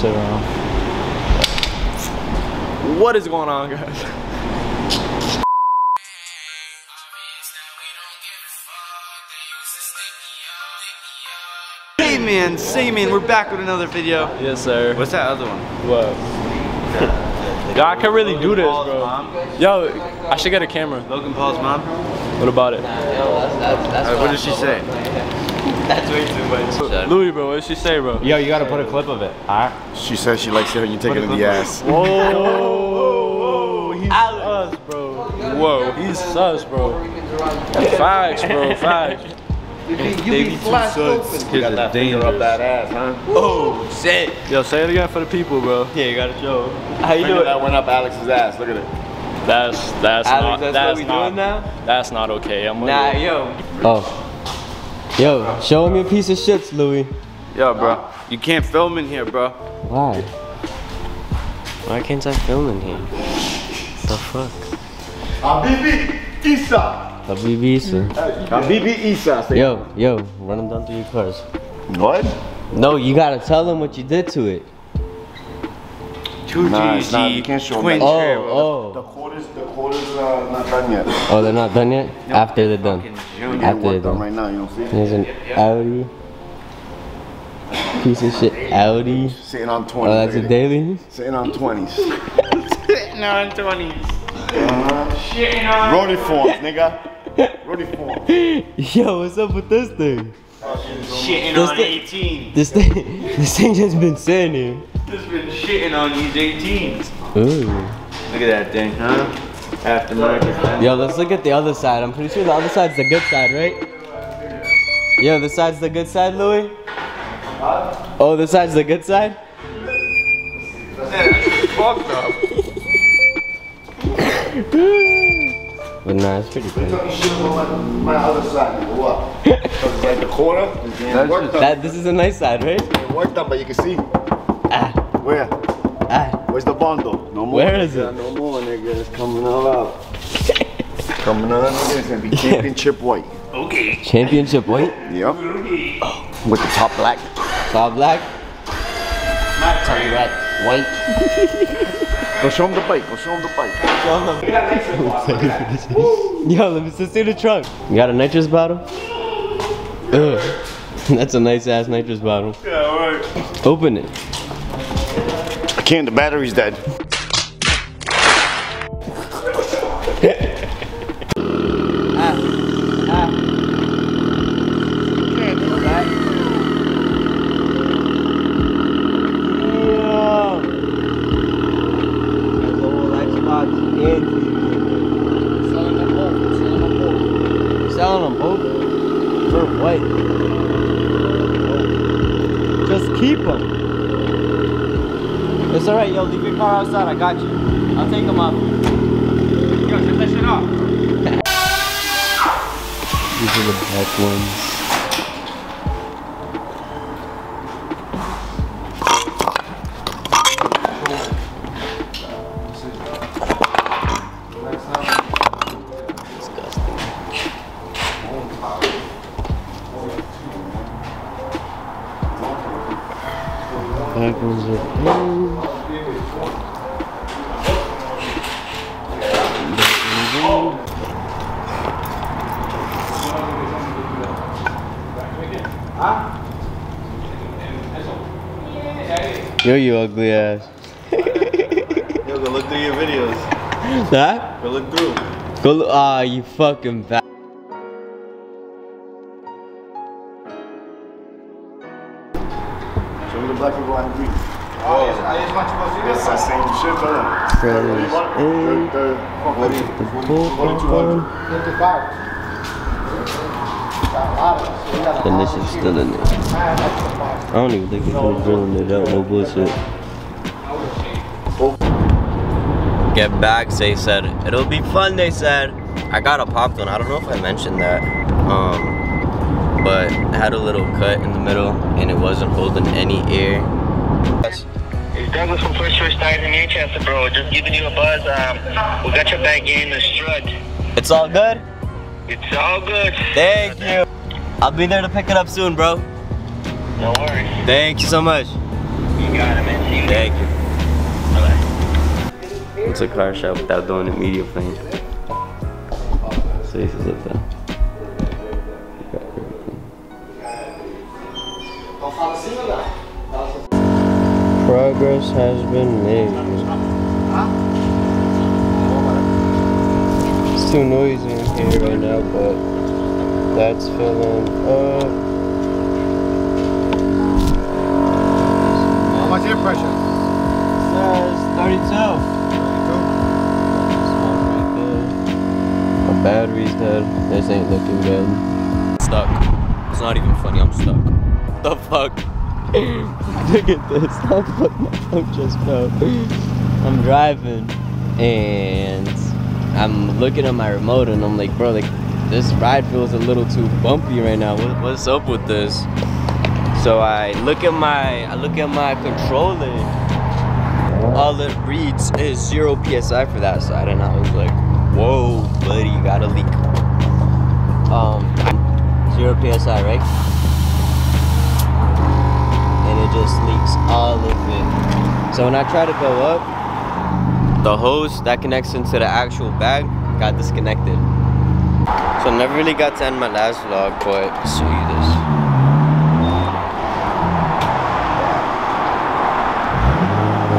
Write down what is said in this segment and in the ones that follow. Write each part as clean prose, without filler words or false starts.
Sit around. What is going on, guys? Say man, we're back with another video. Yes, sir. What's that other one? What? Yo, I can really do this, bro. Yo, I should get a camera. Logan Paul's mom? What about it? What did she say? That's way too much. Louis, bro, what did she say, bro? Yo, you gotta put a clip of it, alright? She says she likes it when you take it in the ass. Whoa, he's sus, bro. Whoa, he's sus, bro. Facts, bro, facts. Baby two suds. You got that finger up that ass, huh? Oh, shit. Yo, say it again for the people, bro. Yeah, you gotta show. How you doing? That went up Alex's ass. Look at it. That's Alex, not. that's That's what we not. doing now? That's not okay. I'm Nah, yo. Oh. Yo, show him your piece of shits, Louis. Yo, bro. You can't film in here, bro. Why? Why can't I film in here? The fuck? Habibi Isa. Habibi Isa. Habibi Isa. Yo, run them down through your cars. What? No, you gotta tell them what you did to it. 2GG, you can't show twin them. turbo. Oh. The quarters not done yet. Oh, they're not done yet? After they're done. Junior. After they're Work done done. right now, you don't see it? There's an Audi. Piece of shit Audi. Sitting on 20s. Oh, that's a daily? Sitting on 20s. Sitting on 20s. Shitting on. Roadie forms, nigga. Roadie forms. Yo, what's up with this thing? Shitting This on thing- 18. This thing just been sitting here. Just been shitting on these 18s. Ooh. Look at that thing, huh? Aftermarket. Yo, let's look at the other side. I'm pretty sure the other side's the good side, right? Yo, this side's the good side, Louis? Oh, this side's the good side? Fucked up. But nah, it's pretty good. My other side, nigga. What? Because it's like the corner. It worked up. This is a nice side, right? It worked up, but you can see. Ah, Where? ah. Where's the bundle? No more. Where is it? No more, nigga. It's coming all out. Coming out, nigga. It's gonna be championship white. Championship white? Yep. With the top black. Top black? Top black. White. Go show him the bike. Go show him the bike. Yo, let me see the trunk. You got a nitrous bottle? Ugh. That's a nice ass nitrous bottle. Yeah, alright. Open it. I can't. The battery's dead. Selling them both for what? Just keep them. It's alright, yo. Leave your car outside. I got you. I'll take them off. Yo, shut that shit off. These are the back ones. Back ones are blue. Yo, you ugly ass. Yo, go look through your videos. That? Go look through. Go look. Ah, you fucking bad. Show me the black and white green. I just want you to see It's the same shit, brother. Brothers and this is still in there. I don't even think they're drilling it out, no bullshit. Get bags, they said. It'll be fun, they said. I got a popped one. I don't know if I mentioned that. But it had a little cut in the middle and it wasn't holding any air. It's Douglas from First Choice Tires in Manchester, bro. Just giving you a buzz. We got your bag in the strut. It's all good? It's all good. Thank you. I'll be there to pick it up soon, bro. No worries. Thank you so much. You got it, man. See you. Thank you. Bye-bye. It's a car shop without doing the media plane. Safe as up there. Progress has been made. It's too noisy in here right now, but that's filling up. How much air pressure? Says 32. My battery's dead. This ain't looking good. Stuck. It's not even funny. I'm stuck. What the fuck? Look at this. How my phone just fell. I'm driving and I'm looking at my remote and I'm like, bro, like this ride feels a little too bumpy right now. What's up with this? So I look at my controller. All it reads is 0 PSI for that side, and I was like, whoa, buddy, you got a leak. 0 PSI, right? And it just leaks all of it. So when I try to go up, the hose that connects into the actual bag got disconnected. So I never really got to end my last vlog, but I'll show you this.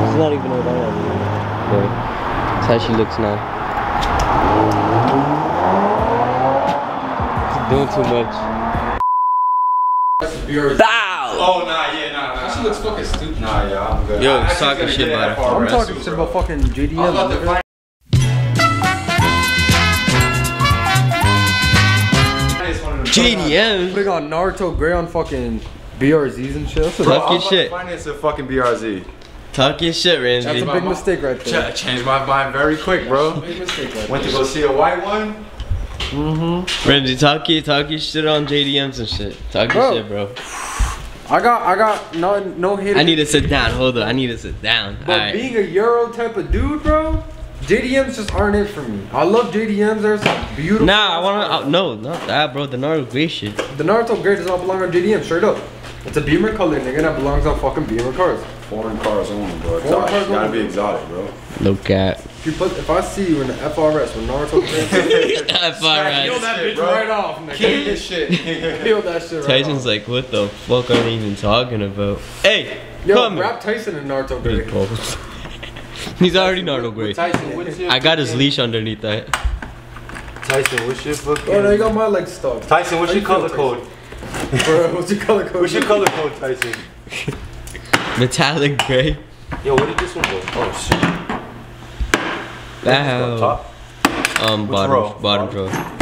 It's not even what I have, but that's how she looks now. She's doing too much. Bow! Oh, nah, yeah, nah. That shit looks fucking stupid. Nah, yeah, I'm good. Yo, he's talking shit about it. I'm talking shit about fucking JDM. JDM? Putting on Naruto Gray on fucking BRZs and shit. Talk your shit. Finance a fucking BRZ. Talk your shit, That's Ramsey. a big mistake right there. Changed my mind very quick, bro. Big mistake right Went to go see a white one. Ramsey, talk your shit on JDMs and shit. Talk your Bro. shit, bro. I got no hate. I need to sit down. Hold on. I need to sit down. But Alright. being a Euro type of dude, bro, JDMs just aren't it for me. I love JDMs. They're some beautiful. Nah, I wanna. No, not that, bro. The Naruto Gray shit. The Naruto Gray does not belong on JDM, straight up. It's a Beamer color, nigga, that belongs on fucking Beamer cars. Foreign cars only, bro. Foreign cars Gotta only. be exotic, bro. No cat. If I see you in the FRS with Naruto Gray, That's alright. peel that bitch bro. right off, nigga. Keep this shit. Peel that shit right Tyson's off. like, what the fuck are they even talking about? Hey, Yo, come here. rap Tyson in Naruto Gray. He's already Naruto Gray. Tyson, what's your I got his leash underneath that. Tyson, what's your fucking... Oh no, you got my legs stuck. Tyson, what's How your you feel, color code? Bro, what's your color code? What's your color code, Tyson? Metallic gray. Yo, where did this one go? Oh shit. Wow. Top? Bottom row? row.